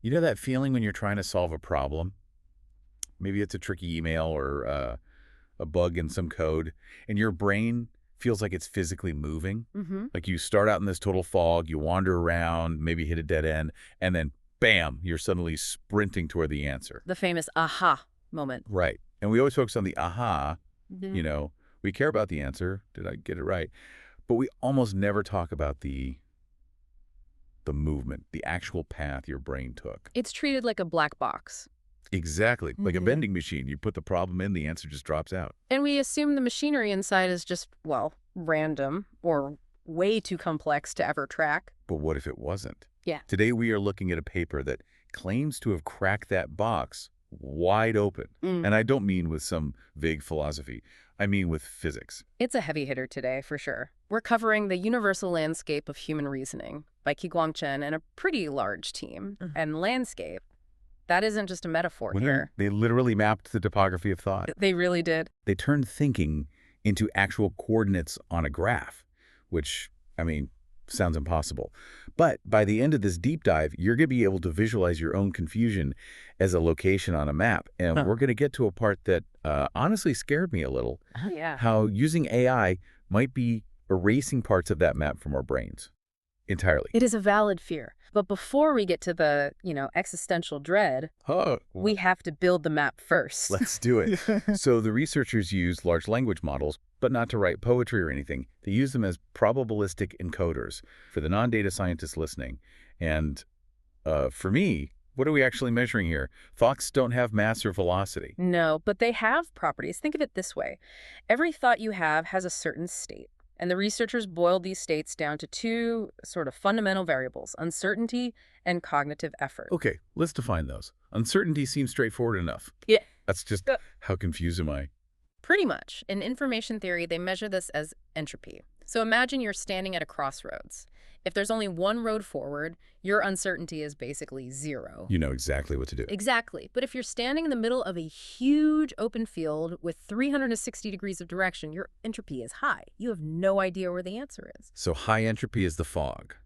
You know that feeling when you're trying to solve a problem? Maybe it's a tricky email or a bug in some code, and your brain feels like it's physically moving. Hmm. Like you start out in this total fog, you wander around, maybe hit a dead end, and then bam, you're suddenly sprinting toward the answer. The famous aha moment. Right. And we always focus on the aha, Mhm. you know, we care about the answer. Did I get it right? But we almost never talk about the movement, the actual path your brain took. It's treated like a black box. Exactly. Like a Hmm. vending machine. You put the problem in, the answer just drops out. And we assume the machinery inside is just, well, random or way too complex to ever track. But what if it wasn't? Yeah. Today we are looking at a paper that claims to have cracked that box wide open. Mm. And I don't mean with some vague philosophy. I mean with physics. It's a heavy hitter today, for sure. We're covering the universal landscape of human reasoning by Qiguang Chen and a pretty large team. And landscape, that isn't just a metaphor here. They literally mapped the topography of thought. They really did. They turned thinking into actual coordinates on a graph, which, I mean, sounds impossible. But by the end of this deep dive, you're going to be able to visualize your own confusion as a location on a map. And we're going to get to a part that honestly scared me a little, Yeah. how using AI might be erasing parts of that map from our brains entirely. It is a valid fear. But before we get to the, existential dread, Oh, we have to build the map first. let's do it. So the researchers used large language models, but not to write poetry or anything. They use them as probabilistic encoders for the non-data scientists listening. And for me, what are we actually measuring here? Thoughts don't have mass or velocity. No, but they have properties. Think of it this way. Every thought you have has a certain state. And the researchers boiled these states down to two sort of fundamental variables, uncertainty and cognitive effort. Okay, let's define those. Uncertainty seems straightforward enough. Yeah. That's just Uh, how confused am I? Pretty much. In information theory, they measure this as entropy. So imagine you're standing at a crossroads. If there's only one road forward, your uncertainty is basically zero. You know exactly what to do. Exactly. But if you're standing in the middle of a huge open field with 360 degrees of direction, your entropy is high. You have no idea where the answer is. So high entropy is the fog.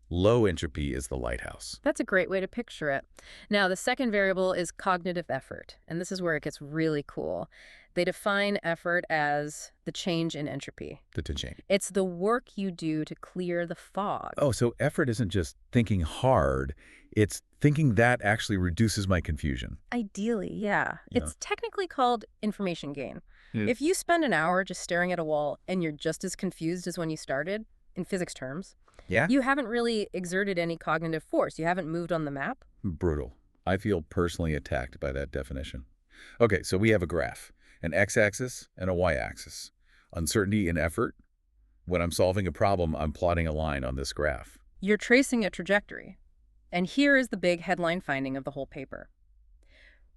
Low entropy is the lighthouse. That's a great way to picture it. Now, the second variable is cognitive effort, and this is where it gets really cool. They define effort as the change in entropy. The to-chain. It's the work you do to clear the fog. Oh, so effort isn't just thinking hard. It's thinking that actually reduces my confusion. Ideally, yeah. Yeah. It's technically called information gain. Yeah. If you spend an hour just staring at a wall and you're just as confused as when you started, in physics terms, Yeah? you haven't really exerted any cognitive force. You haven't moved on the map. Brutal. I feel personally attacked by that definition. Okay, so we have a graph, an x-axis and a y-axis. Uncertainty and effort. When I'm solving a problem, I'm plotting a line on this graph. You're tracing a trajectory. And here is the big headline finding of the whole paper.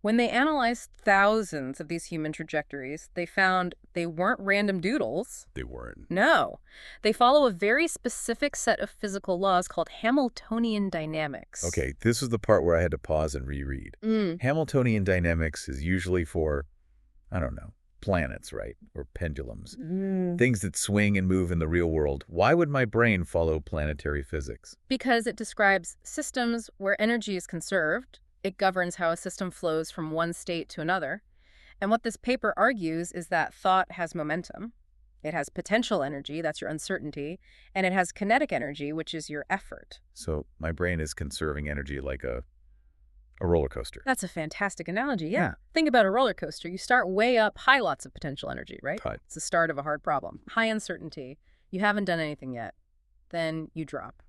When they analyzed thousands of these human trajectories, they found they weren't random doodles. They weren't. No. They follow a very specific set of physical laws called Hamiltonian dynamics. Okay, this is the part where I had to pause and reread. Hamiltonian dynamics is usually for, I don't know, planets, right? Or pendulums. Things that swing and move in the real world. Why would my brain follow planetary physics? Because it describes systems where energy is conserved. It governs how a system flows from one state to another. And what this paper argues is that thought has momentum. It has potential energy, that's your uncertainty, and it has kinetic energy, which is your effort. So my brain is conserving energy like a roller coaster. That's a fantastic analogy, yeah. Yeah. Think about a roller coaster. You start way up, high lots of potential energy, right? Right. It's the start of a hard problem. High uncertainty. You haven't done anything yet. Then you drop.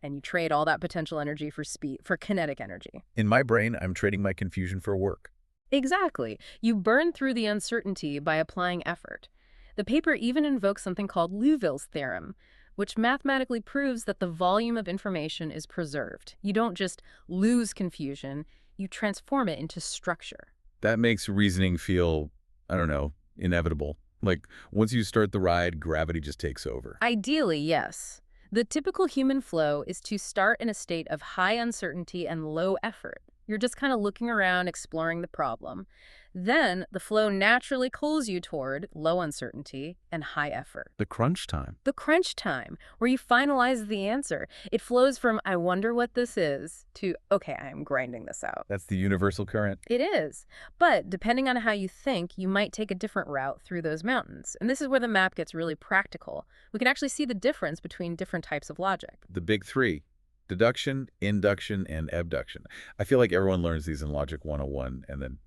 And you trade all that potential energy for speed, for kinetic energy. In my brain, I'm trading my confusion for work. Exactly. You burn through the uncertainty by applying effort. The paper even invokes something called Liouville's theorem, which mathematically proves that the volume of information is preserved. You don't just lose confusion, you transform it into structure. That makes reasoning feel, I don't know, inevitable. Like, once you start the ride, gravity just takes over. Ideally, yes. The typical human flow is to start in a state of high uncertainty and low effort. You're just kind of looking around, exploring the problem. Then the flow naturally pulls you toward low uncertainty and high effort. The crunch time. The crunch time, where you finalize the answer. It flows from, I wonder what this is, to, okay, I'm grinding this out. That's the universal current. It is. But depending on how you think, you might take a different route through those mountains. And this is where the map gets really practical. We can actually see the difference between different types of logic. The big three: deduction, induction, and abduction. I feel like everyone learns these in Logic 101 and then,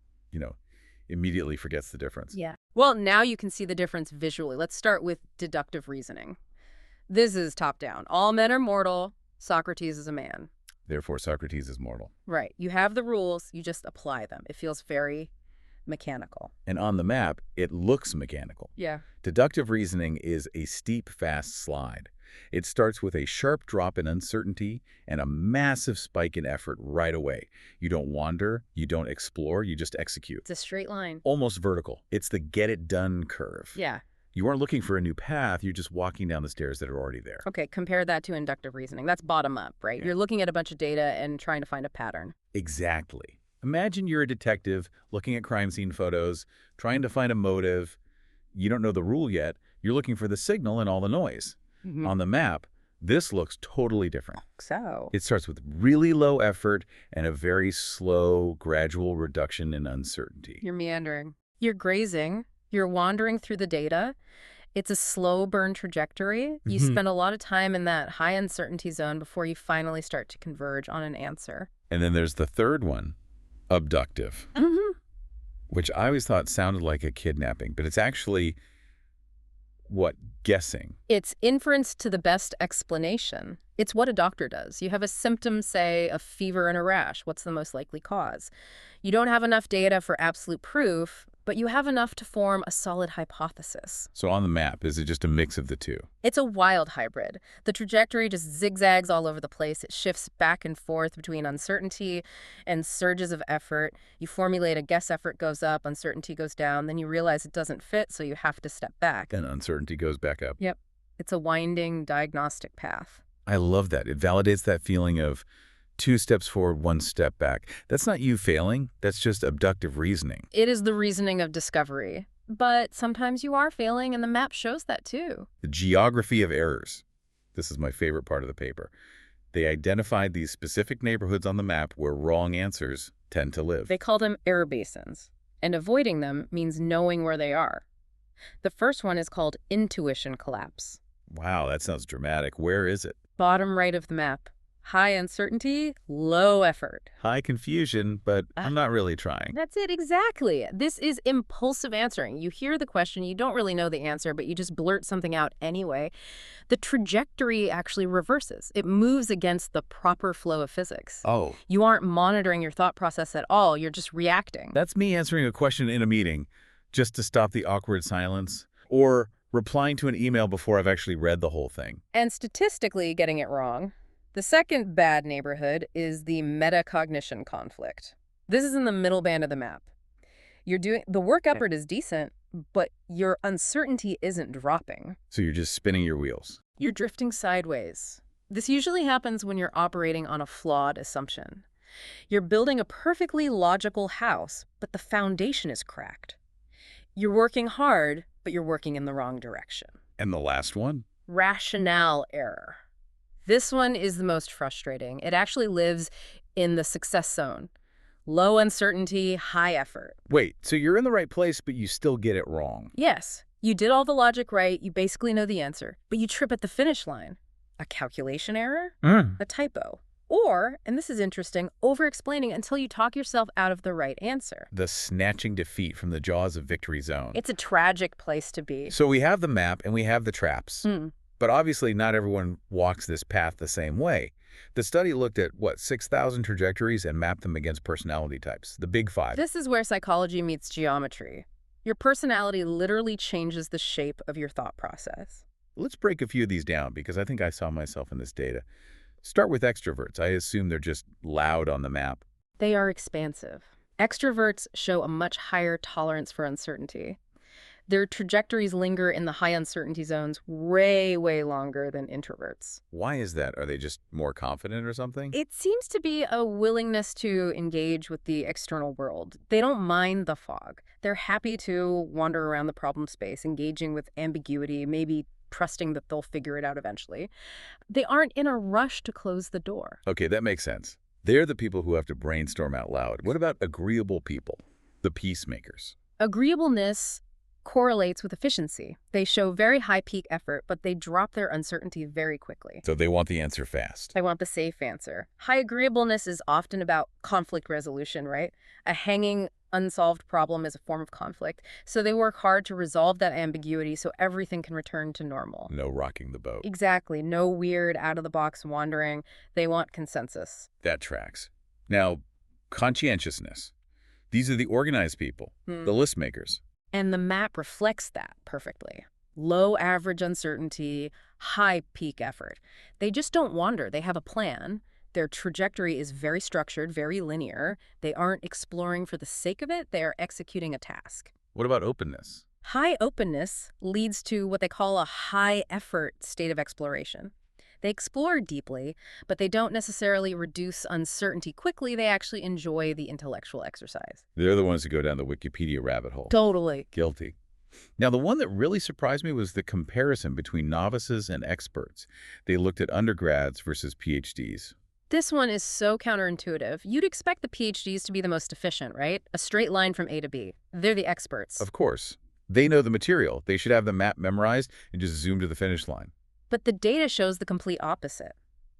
immediately forgets the difference. Yeah. Well, now you can see the difference visually. Let's start with deductive reasoning. This is top down. All men are mortal. Socrates is a man. Therefore, Socrates is mortal. Right. You have the rules. You just apply them. It feels very mechanical. And on the map, it looks mechanical. Yeah. Deductive reasoning is a steep, fast slide. It starts with a sharp drop in uncertainty and a massive spike in effort right away. You don't wander, you don't explore, you just execute. It's a straight line. Almost vertical. It's the get-it-done curve. Yeah. You aren't looking for a new path, you're just walking down the stairs that are already there. Okay, compare that to inductive reasoning. That's bottom up, right? Yeah. You're looking at a bunch of data and trying to find a pattern. Exactly. Imagine you're a detective looking at crime scene photos, trying to find a motive. You don't know the rule yet. You're looking for the signal in all the noise. On the map, this looks totally different. So? It starts with really low effort and a very slow, gradual reduction in uncertainty. You're meandering. You're grazing. You're wandering through the data. It's a slow burn trajectory. You spend a lot of time in that high uncertainty zone before you finally start to converge on an answer. And then there's the third one, abductive, which I always thought sounded like a kidnapping, but it's actually, guessing. It's inference to the best explanation. It's what a doctor does. You have a symptom, say, a fever and a rash. What's the most likely cause? You don't have enough data for absolute proof, but you have enough to form a solid hypothesis. So on the map, is it just a mix of the two? It's a wild hybrid. The trajectory just zigzags all over the place. It shifts back and forth between uncertainty and surges of effort. You formulate a guess, effort goes up, uncertainty goes down, then you realize it doesn't fit, so you have to step back. And uncertainty goes back up. Yep. It's a winding diagnostic path. I love that. It validates that feeling of 2 steps forward, 1 step back. That's not you failing. That's just abductive reasoning. It is the reasoning of discovery. But sometimes you are failing, and the map shows that too. The geography of errors. This is my favorite part of the paper. They identified these specific neighborhoods on the map where wrong answers tend to live. They call them error basins, and avoiding them means knowing where they are. The first one is called intuition collapse. Wow, that sounds dramatic. Where is it? Bottom right of the map. High uncertainty, low effort. High confusion, but I'm not really trying. That's it, exactly. This is impulsive answering. You hear the question, you don't really know the answer, but you just blurt something out anyway. The trajectory actually reverses. It moves against the proper flow of physics. Oh. You aren't monitoring your thought process at all. You're just reacting. That's me answering a question in a meeting just to stop the awkward silence, or replying to an email before I've actually read the whole thing. And statistically getting it wrong. The second bad neighborhood is the metacognition conflict. This is in the middle band of the map. The work effort is decent, but your uncertainty isn't dropping. So you're just spinning your wheels. You're drifting sideways. This usually happens when you're operating on a flawed assumption. You're building a perfectly logical house, but the foundation is cracked. You're working hard, but you're working in the wrong direction. And the last one? Rationale error. This one is the most frustrating. It actually lives in the success zone. Low uncertainty, high effort. Wait, so you're in the right place, but you still get it wrong. Yes, you did all the logic right, you basically know the answer, but you trip at the finish line. A calculation error? A typo. Or, and this is interesting, over-explaining until you talk yourself out of the right answer. The snatching defeat from the jaws of victory zone. It's a tragic place to be. So we have the map and we have the traps. But obviously not everyone walks this path the same way. The study looked at, 6,000 trajectories and mapped them against personality types, the big 5. This is where psychology meets geometry. Your personality literally changes the shape of your thought process. Let's break a few of these down because I think I saw myself in this data. Start with extroverts. I assume they're just loud on the map. They are expansive. Extroverts show a much higher tolerance for uncertainty. Their trajectories linger in the high uncertainty zones way, way longer than introverts. Why is that? Are they just more confident or something? It seems to be a willingness to engage with the external world. They don't mind the fog. They're happy to wander around the problem space, engaging with ambiguity, maybe trusting that they'll figure it out eventually. They aren't in a rush to close the door. Okay, that makes sense. They're the people who have to brainstorm out loud. What about agreeable people, the peacemakers? Agreeableness correlates with efficiency. They show very high peak effort, but they drop their uncertainty very quickly. So they want the answer fast. I want the safe answer. High agreeableness is often about conflict resolution, right? A hanging, unsolved problem is a form of conflict. So they work hard to resolve that ambiguity so everything can return to normal. No rocking the boat. Exactly. No weird, out-of-the-box wandering. They want consensus. That tracks. Now, conscientiousness. These are the organized people, the list makers. And the map reflects that perfectly. Low average uncertainty, high peak effort. They just don't wander. They have a plan. Their trajectory is very structured, very linear. They aren't exploring for the sake of it. They are executing a task. What about openness? High openness leads to what they call a high effort state of exploration. They explore deeply, but they don't necessarily reduce uncertainty quickly. They actually enjoy the intellectual exercise. They're the ones who go down the Wikipedia rabbit hole. Totally. Guilty. Now, the one that really surprised me was the comparison between novices and experts. They looked at undergrads versus PhDs. This one is so counterintuitive. You'd expect the PhDs to be the most efficient, right? A straight line from A to B. They're the experts. Of course. They know the material. They should have the map memorized and just zoom to the finish line. But the data shows the complete opposite.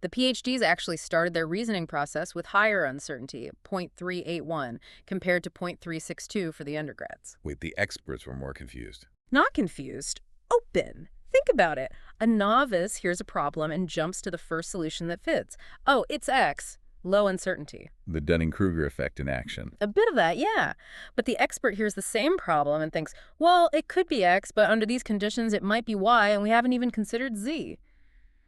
The PhDs actually started their reasoning process with higher uncertainty, 0.381, compared to 0.362 for the undergrads. Wait, the experts were more confused. Not confused, open. Think about it. A novice hears a problem and jumps to the first solution that fits. Oh, it's X. Low uncertainty. The Dunning-Kruger effect in action. A bit of that, yeah. But the expert hears the same problem and thinks, well, it could be X, but under these conditions it might be Y, and we haven't even considered Z.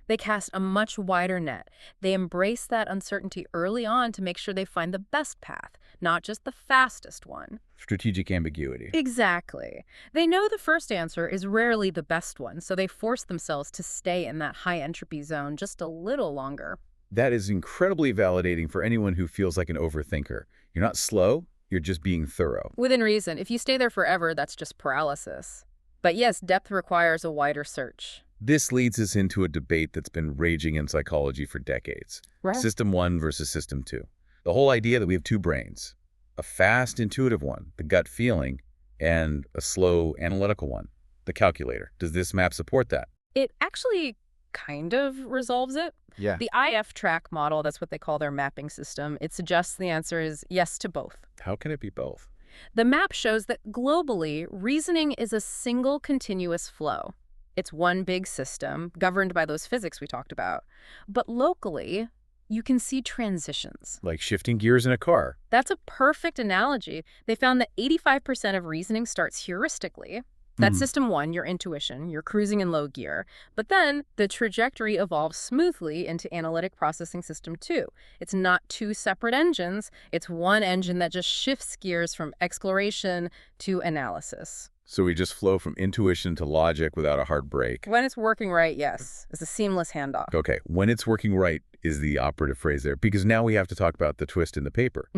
They cast a much wider net. They embrace that uncertainty early on to make sure they find the best path, not just the fastest one. Strategic ambiguity. Exactly. They know the first answer is rarely the best one, so they force themselves to stay in that high entropy zone just a little longer. That is incredibly validating for anyone who feels like an overthinker. You're not slow, you're just being thorough. Within reason. If you stay there forever, that's just paralysis. But yes, depth requires a wider search. This leads us into a debate that's been raging in psychology for decades. Right. System 1 versus System 2. The whole idea that we have two brains. A fast, intuitive one, the gut feeling, and a slow, analytical one, the calculator. Does this map support that? It actually kind of resolves it. Yeah. The IF-TRACK model, that's what they call their mapping system, it suggests the answer is yes to both. How can it be both? The map shows that globally, reasoning is a single continuous flow. It's one big system governed by those physics we talked about. But locally, you can see transitions. Like shifting gears in a car. That's a perfect analogy. They found that 85% of reasoning starts heuristically. That's system 1, your intuition. You're cruising in low gear. But then the trajectory evolves smoothly into analytic processing system 2. It's not two separate engines. It's one engine that just shifts gears from exploration to analysis. So we just flow from intuition to logic without a hard break. When it's working right, yes. It's a seamless handoff. Okay, when it's working right is the operative phrase there, because now we have to talk about the twist in the paper.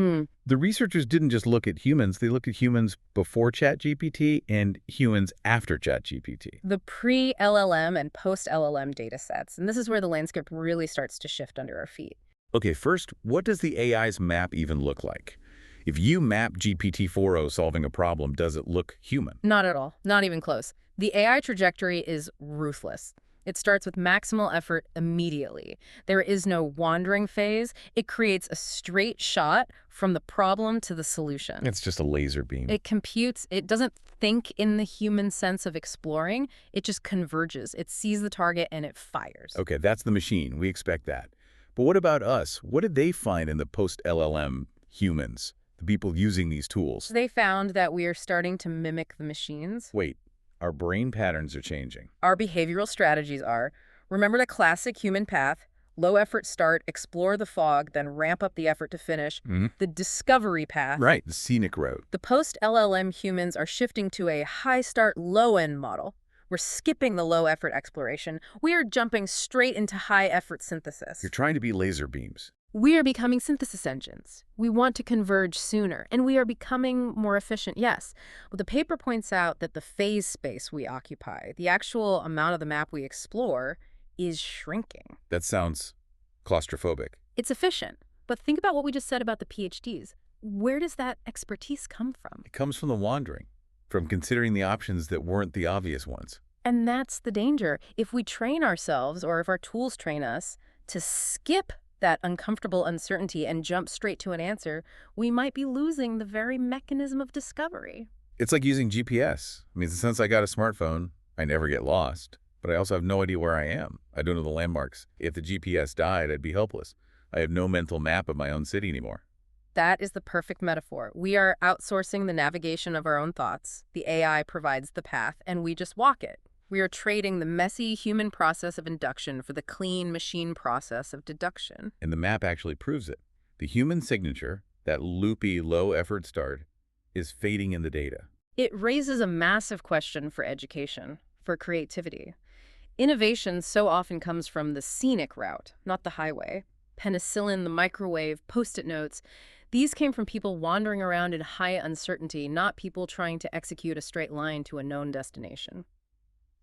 The researchers didn't just look at humans, they looked at humans before ChatGPT and humans after ChatGPT. The pre-LLM and post-LLM data sets. And this is where the landscape really starts to shift under our feet. Okay, first, what does the AI's map even look like? If you map GPT-4o solving a problem, does it look human? Not at all. Not even close. The AI trajectory is ruthless. It starts with maximal effort immediately. There is no wandering phase. It creates a straight shot from the problem to the solution. It's just a laser beam. It computes. It doesn't think in the human sense of exploring. It just converges. It sees the target and it fires. Okay, that's the machine. We expect that. But what about us? What did they find in the post-LLM humans? The people using these tools? They found that we are starting to mimic the machines. Wait, our brain patterns are changing. Our behavioral strategies are, remember the classic human path, Low effort start, explore the fog, then ramp up the effort to finish. Mhm. The discovery path. Right, the scenic road. The post-LLM humans are shifting to a high start, low end model. We're skipping the low effort exploration. We are jumping straight into high effort synthesis. You're trying to be laser beams. We are becoming synthesis engines. We want to converge sooner, and we are becoming more efficient, yes. But the paper points out that the phase space we occupy, the actual amount of the map we explore, is shrinking. That sounds claustrophobic. It's efficient, but think about what we just said about the PhDs. Where does that expertise come from? It comes from the wandering, from considering the options that weren't the obvious ones. And that's the danger. If we train ourselves, or if our tools train us, to skip that uncomfortable uncertainty and jump straight to an answer, we might be losing the very mechanism of discovery. It's like using GPS. I mean, since I got a smartphone, I never get lost, but I also have no idea where I am. I don't know the landmarks. If the GPS died, I'd be helpless. I have no mental map of my own city anymore. That is the perfect metaphor. We are outsourcing the navigation of our own thoughts. The AI provides the path, and we just walk it. We are trading the messy human process of induction for the clean machine process of deduction. And the map actually proves it. The human signature, that loopy, low-effort start, is fading in the data. It raises a massive question for education, for creativity. Innovation so often comes from the scenic route, not the highway. Penicillin, the microwave, Post-it notes. These came from people wandering around in high uncertainty, not people trying to execute a straight line to a known destination.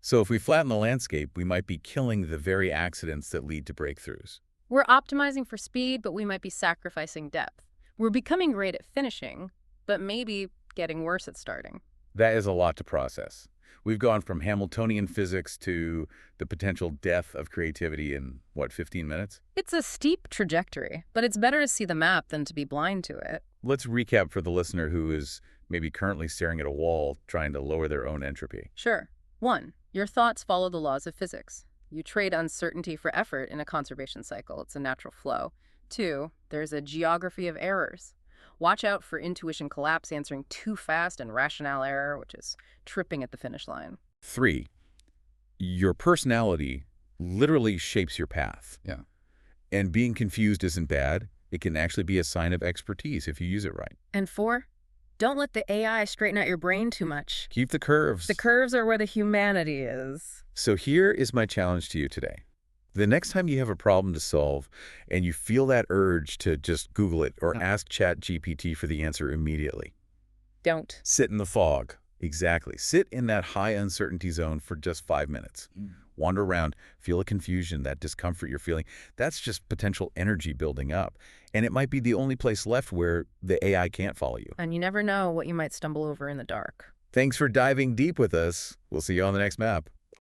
So if we flatten the landscape, we might be killing the very accidents that lead to breakthroughs. We're optimizing for speed, but we might be sacrificing depth. We're becoming great at finishing, but maybe getting worse at starting. That is a lot to process. We've gone from Hamiltonian physics to the potential death of creativity in, 15 minutes? It's a steep trajectory, but it's better to see the map than to be blind to it. Let's recap for the listener who is maybe currently staring at a wall trying to lower their own entropy. Sure. 1. Your thoughts follow the laws of physics. You trade uncertainty for effort in a conservation cycle. It's a natural flow. 2. There's a geography of errors. Watch out for intuition collapse, answering too fast, and rationale error, which is tripping at the finish line. 3. Your personality literally shapes your path. Yeah. And being confused isn't bad. It can actually be a sign of expertise if you use it right. And 4. Don't let the AI straighten out your brain too much. Keep the curves. The curves are where the humanity is. So here is my challenge to you today. The next time you have a problem to solve and you feel that urge to just Google it or ask ChatGPT for the answer immediately, Don't. sit in the fog. Exactly. Sit in that high uncertainty zone for just 5 minutes. Wander around, feel a confusion, that discomfort you're feeling. That's just potential energy building up. And it might be the only place left where the AI can't follow you. And you never know what you might stumble over in the dark. Thanks for diving deep with us. We'll see you on the next map.